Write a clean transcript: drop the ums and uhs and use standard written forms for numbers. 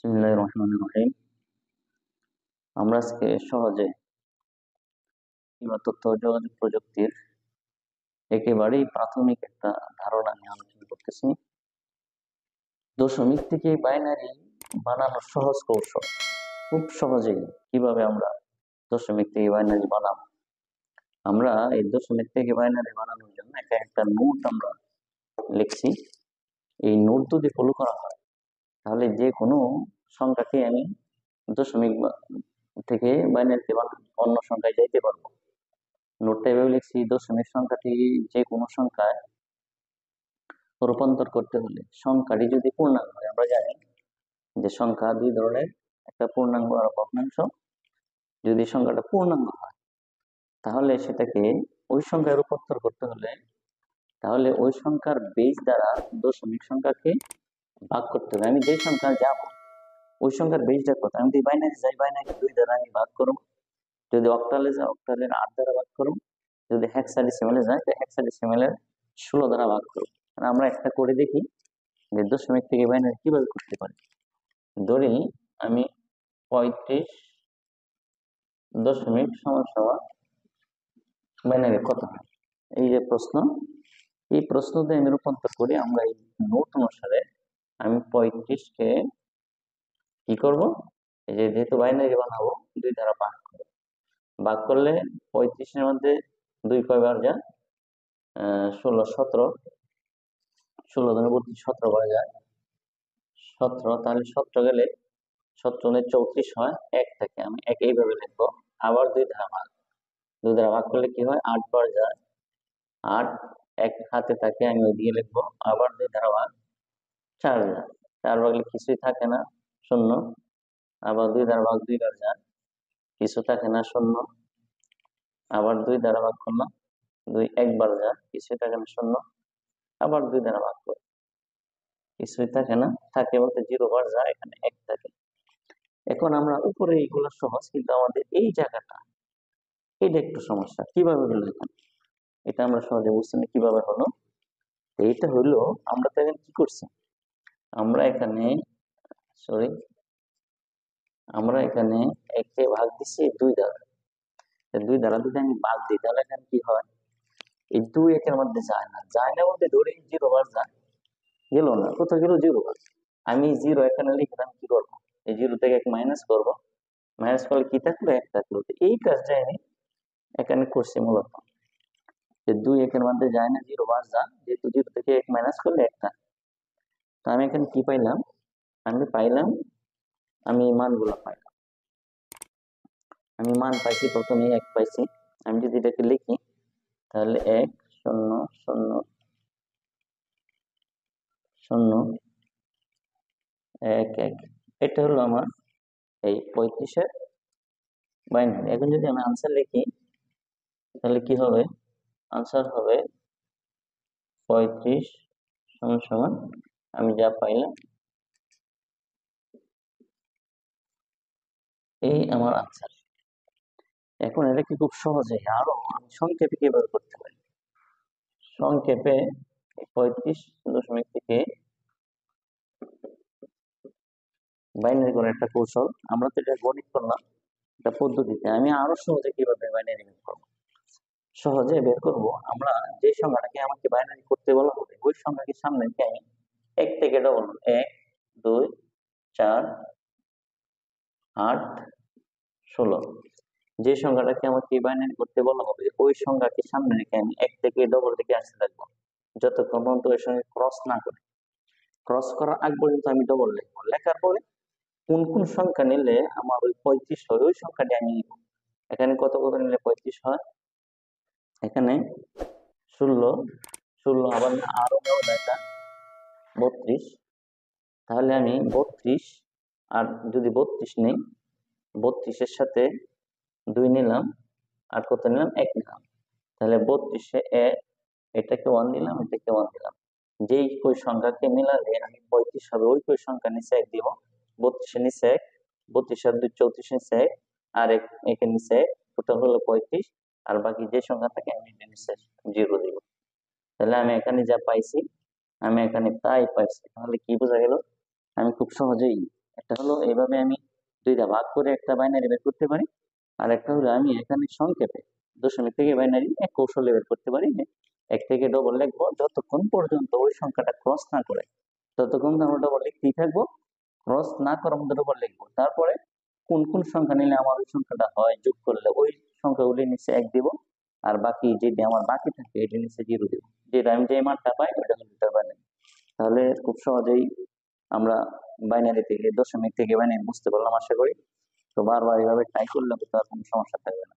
বিসমিল্লাহির রহমানির রহিম। আমরা আজকে সহজে কিংবা তথ্য ও যোগাযোগ প্রযুক্তির একেবারেই প্রাথমিক একটা ধারণা নিয়ে আলোচনা করতেছি। দশমিক থেকে বাইনারি বানানোর সহজ কৌশল। খুব সহজেই কিভাবে আমরা দশমিক থেকে বাইনারি বানাবো। আমরা এই দশমিক থেকে বাইনারি বানানোর জন্য একটা নোট আমরা লিখছি। এই নোট যদি ফলো করা হয় তাহলে যে কোনো সংখ্যাকে আমি দশমিক থেকে বাইনারিতে অন্য সংখ্যায় যাইতে পারবো। নোটটা এভাবে লিখছি, দশমিক সংখ্যাটি যে কোনো সংখ্যায় রূপান্তর করতে হলে সংখ্যাটি যদি পূর্ণাঙ্গ হয়, আমরা জানি যে সংখ্যা দুই ধরনের, একটা পূর্ণাঙ্গ আর ভগ্নাংশ। যদি সংখ্যাটা পূর্ণাঙ্গ হয় তাহলে সেটাকে ওই সংখ্যায় রূপান্তর করতে হলে তাহলে ওই সংখ্যার বেস দ্বারা দশমিক সংখ্যাকে ভাগ করতে হবে। আমি যে সংখ্যা যাব ওই সংখ্যার বেসটা কত, আমি যদি বাইনারি যাই বাইনারি 2 দ্বারা আমি ভাগ করব, যদি অক্টালে যাই অক্টালের 8 দ্বারা ভাগ করব, যদি হেক্সাডেসিমালে যায় তো হেক্সাডেসিমালের 16 দ্বারা ভাগ করব। আমরা একটা করে দেখি যে দশমিক থেকে বাইনারি কিভাবে করতে পারি। ধরি আমি 35.সমান বাইনারি কত হয়, এই যে প্রশ্ন, এই প্রশ্নতে আমি রূপান্তর করি। আমরা এই নোট অনুসারে আমি 35কে কি করব, এই যে যেহেতু বাইনারি বানাবো 2 দ্বারা ভাগ করলে 35-এর মধ্যে 2 কয়বার যায়, 16 17, 16 ধরে 32, 17 বার যায় 17, তাহলে 17 গেলে 17 34 হয়। 1 থেকে আমি 1 এইভাবে লিখবো। আবার 2 দ্বারা ভাগ করলে কি হয়, 8 বার যায় 8, 1 হাতে থাকে আমি ওইদিকে লিখবো। আবার 2 দ্বারা ভাগ 4 যায়, 4 ভাগলে কিছুই থাকে না, 0। আবার 2 দ্বারা ভাগ 2 বার যায়, কিছু থাকে না, 0। আবার 2 দ্বারা ভাগ করলাম, 2 একবার যায়, কিছুই থাকে না, 0। আবার 2 দ্বারা ভাগ করি, কিছুই থাকে না, থাকে বলতে 0 বার যায়, এখানে 1 থাকে। এখন আমরা উপরে এইগুলো সহজ, কিন্তু আমাদের এই জায়গাটা এটা একটু সমস্যা। কিভাবে হলো এখানে, এটা আমরা সহজে বুঝছি না কিভাবে হলো। এইটা হলো, আমরা তো এখন কি করছি, আমরা এখানে আমরা এখানে 1-কে ভাগ দিচ্ছি 2 দ্বারা। 2 দ্বারা যদি আমি ভাগ দিই তাহলে এখানে কি হয়, এই 2 1-এর মধ্যে যায় না বলতে ধরে 0 বার যায়, গেল না, কোথাও গেল 0 বার। আমি 0 এখানে লিখলাম, কি করবো, এই 0 থেকে 1 মাইনাস করবো, মাইনাস করলে কি থাকলো, 1 থাকলো। এই কাজটা আমি এখানে করছি মূলত, যে 2 1-এর মধ্যে যায় না, 0 বার যায়, যেহেতু 0 থেকে 1 মাইনাস করলে 1 থাকে। তো আমি এখানে কি পাইলাম, আমি মানগুলো পাইলাম। আমি মান পাইছি, প্রথমে 1 পাইছি। আমি যদি এটাকে লিখি তাহলে 1 0 0 0 1 1, এটা হলো আমার এই 35-এর বাইনারি। এখন যদি আমি আনসার লিখি তাহলে কি হবে, আনসার হবে 35 সমান আমি যা পাইলাম এই আমার আনসার। এখন এটাকে খুব সহজে আরো আমি সংক্ষেপে কিভাবে করতে পারি। সংক্ষেপে 35 থেকে বাইনারি করার একটা কৌশল, আমরা তো এটা গণিত করলাম, একটা পদ্ধতিতে আমি আরো সহজে কিভাবে বাইনারি বের করবো। সহজে বের করব, আমরা যে সংখ্যাটাকে আমাকে বাইনারি করতে বলা হবে ওই সংখ্যাকে সামনে রেখে আমি 1 থেকে ডবল 1 2 4 8 16, যে সংখ্যাটাকে আমাকে বাইনারি করতে বলা হবে ওই সংখ্যাকে সামনে রেখে আমি 1 থেকে ডবল থেকে আসতে থাকবো, যতক্ষণ পর্যন্ত ওই সঙ্গে ক্রস না করে। ক্রস করার আগ পর্যন্ত আমি ডবল লিখবো। লেখার পরে কোন কোন সংখ্যা নিলে আমার ওই 35 হয় ওই সংখ্যাটি আমি নিব। এখানে কত কত নিলে 35 হয়, এখানে 16 16, আবার আরো নেওয়া যায় 32, তাহলে আমি 32, আর যদি 32 নেই 32-এর সাথে 2 নিলাম, আর কত নিলাম, 1 নিলাম, তাহলে 32-এ এটাকে 1 দিলাম, এটাকে 1 দিলাম। যেই কই সংখ্যাকে মিলালে আমি 35 হবে ওই কই সংখ্যা নিচে 1 দিব। 32-এর নিচে 1, 32 আর 2 34 নিচে 1, আর একের নিচে 1, টোটাল হলো 35। আর বাকি যে সংখ্যা থাকে আমি নিচে 0 দিব। তাহলে আমি এখানে যা পাইছি আমি এখানে তাই পাইছি। তাহলে কি বোঝা গেল, আমি খুব সহজেই একটা হলো এইভাবে আমি দুইটা ভাগ করে একটা বাইনারি বের করতে পারি, আর একটা হলো আমি এখানে সংক্ষেপে দশমিক থেকে বাইনারি এক কৌশলে বের করতে পারি যে এক থেকে ডবল লিখবো যতক্ষণ পর্যন্ত ওই সংখ্যাটা ক্রস না করে, ততক্ষণ আমরা ডবল লিখতেই থাকবো, ক্রস না করার মধ্যে ডবল লিখবো। তারপরে কোন কোন সংখ্যা নিলে আমার ওই সংখ্যাটা হয় যোগ করলে ওই সংখ্যাগুলির নিচে এক দিব, আর বাকি যেটা আমার বাকি থাকে এটির নিচে জিরো দিব, যেটা আমি যে মানটা পাই ওটা হলো তার বাইনারি। তাহলে খুব সহজেই আমরা বাইনারি থেকে দশমিক থেকে বাইনারি বুঝতে পারলাম আশা করি। তো বারবার এইভাবে ট্রাই করলে হয়তো আর কোনো সমস্যা থাকবে না।